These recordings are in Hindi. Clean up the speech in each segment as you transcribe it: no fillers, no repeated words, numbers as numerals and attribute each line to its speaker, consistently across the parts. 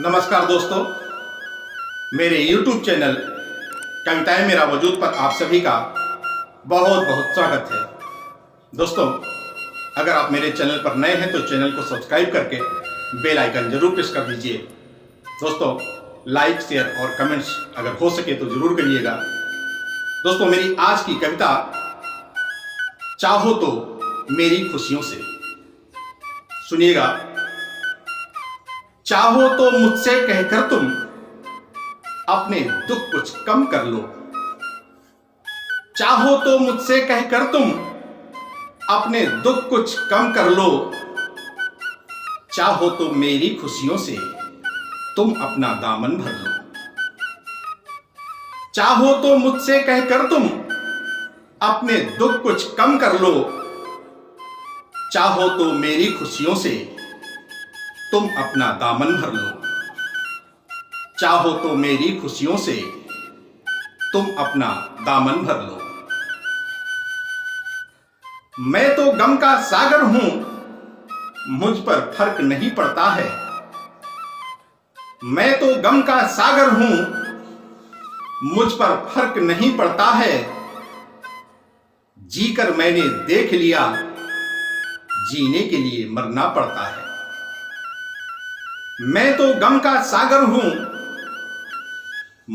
Speaker 1: नमस्कार दोस्तों, मेरे YouTube चैनल कविताएं मेरा वजूद पर आप सभी का बहुत बहुत स्वागत है। दोस्तों, अगर आप मेरे चैनल पर नए हैं तो चैनल को सब्सक्राइब करके बेल आइकन जरूर प्रेस कर दीजिए। दोस्तों, लाइक, शेयर और कमेंट्स अगर हो सके तो जरूर करिएगा। दोस्तों, मेरी आज की कविता चाहो तो मेरी खुशियों से, सुनिएगा। चाहो तो मुझसे कहकर तुम अपने दुख कुछ कम कर लो। चाहो तो मुझसे कहकर तुम अपने दुख कुछ कम कर लो। चाहो तो मेरी खुशियों से तुम अपना दामन भर लो। चाहो तो मुझसे कहकर तुम अपने दुख कुछ कम कर लो। चाहो तो मेरी खुशियों से तुम अपना दामन भर लो। चाहो तो मेरी खुशियों से तुम अपना दामन भर लो। मैं तो गम का सागर हूं, मुझ पर फर्क नहीं पड़ता है। मैं तो गम का सागर हूं, मुझ पर फर्क नहीं पड़ता है। जीकर मैंने देख लिया, जीने के लिए मरना पड़ता है। मैं तो गम का सागर हूं,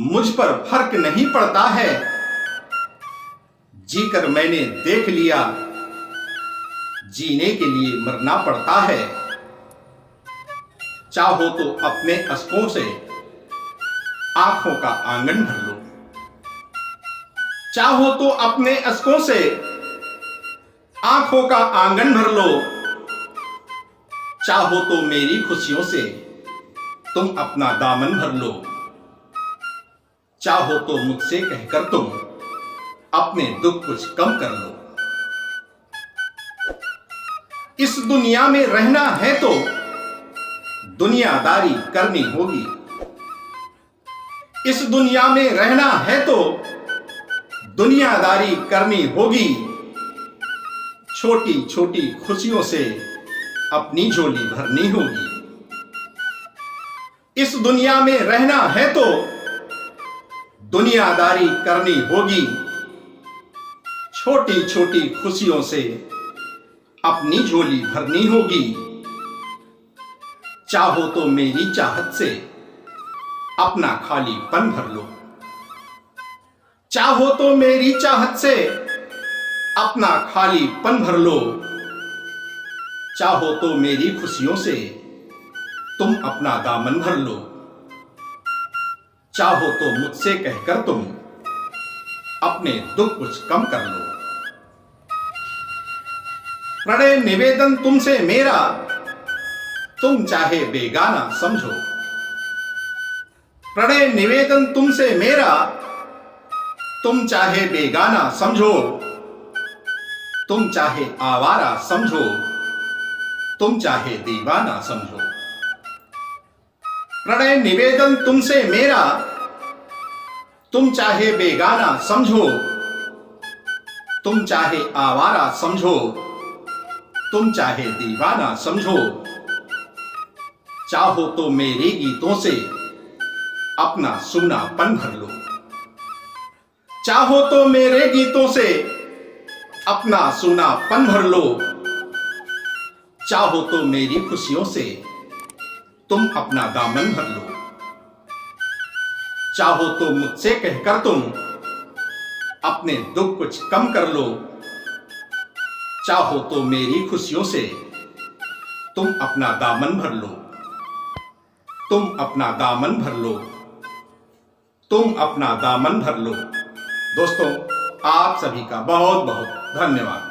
Speaker 1: मुझ पर फर्क नहीं पड़ता है। जीकर मैंने देख लिया, जीने के लिए मरना पड़ता है। चाहो तो अपने अश्कों से आंखों का आंगन भर लो। चाहो तो अपने अश्कों से आंखों का आंगन भर लो। चाहो तो मेरी खुशियों से तुम अपना दामन भर लो। चाहो तो मुझसे कहकर तुम अपने दुख कुछ कम कर लो। इस दुनिया में रहना है तो दुनियादारी करनी होगी। इस दुनिया में रहना है तो दुनियादारी करनी होगी। छोटी छोटी खुशियों से अपनी झोली भरनी होगी। इस दुनिया में रहना है तो दुनियादारी करनी होगी। छोटी छोटी खुशियों से अपनी झोली भरनी होगी। चाहो तो मेरी चाहत से अपना खालीपन भर लो। चाहो तो मेरी चाहत से अपना खालीपन भर लो। चाहो तो मेरी खुशियों से तुम अपना दामन भर लो। चाहो तो मुझसे कहकर तुम अपने दुख कुछ कम कर लो। प्रणय निवेदन तुमसे मेरा, तुम चाहे बेगाना समझो। प्रणय निवेदन तुमसे मेरा, तुम चाहे बेगाना समझो। तुम चाहे आवारा समझो, तुम चाहे दीवाना समझो। प्रणय निवेदन तुमसे मेरा, तुम चाहे बेगाना समझो। तुम चाहे आवारा समझो, तुम चाहे दीवाना समझो। चाहो तो मेरे गीतों से अपना सूनापन भर लो। चाहो तो मेरे गीतों से अपना सूनापन भर लो। चाहो तो मेरी खुशियों से तुम अपना दामन भर लो। चाहो तो मुझसे कहकर तुम अपने दुख कुछ कम कर लो। चाहो तो मेरी खुशियों से तुम अपना दामन भर लो। तुम अपना दामन भर लो। तुम अपना दामन भर लो। दोस्तों, आप सभी का बहुत बहुत धन्यवाद।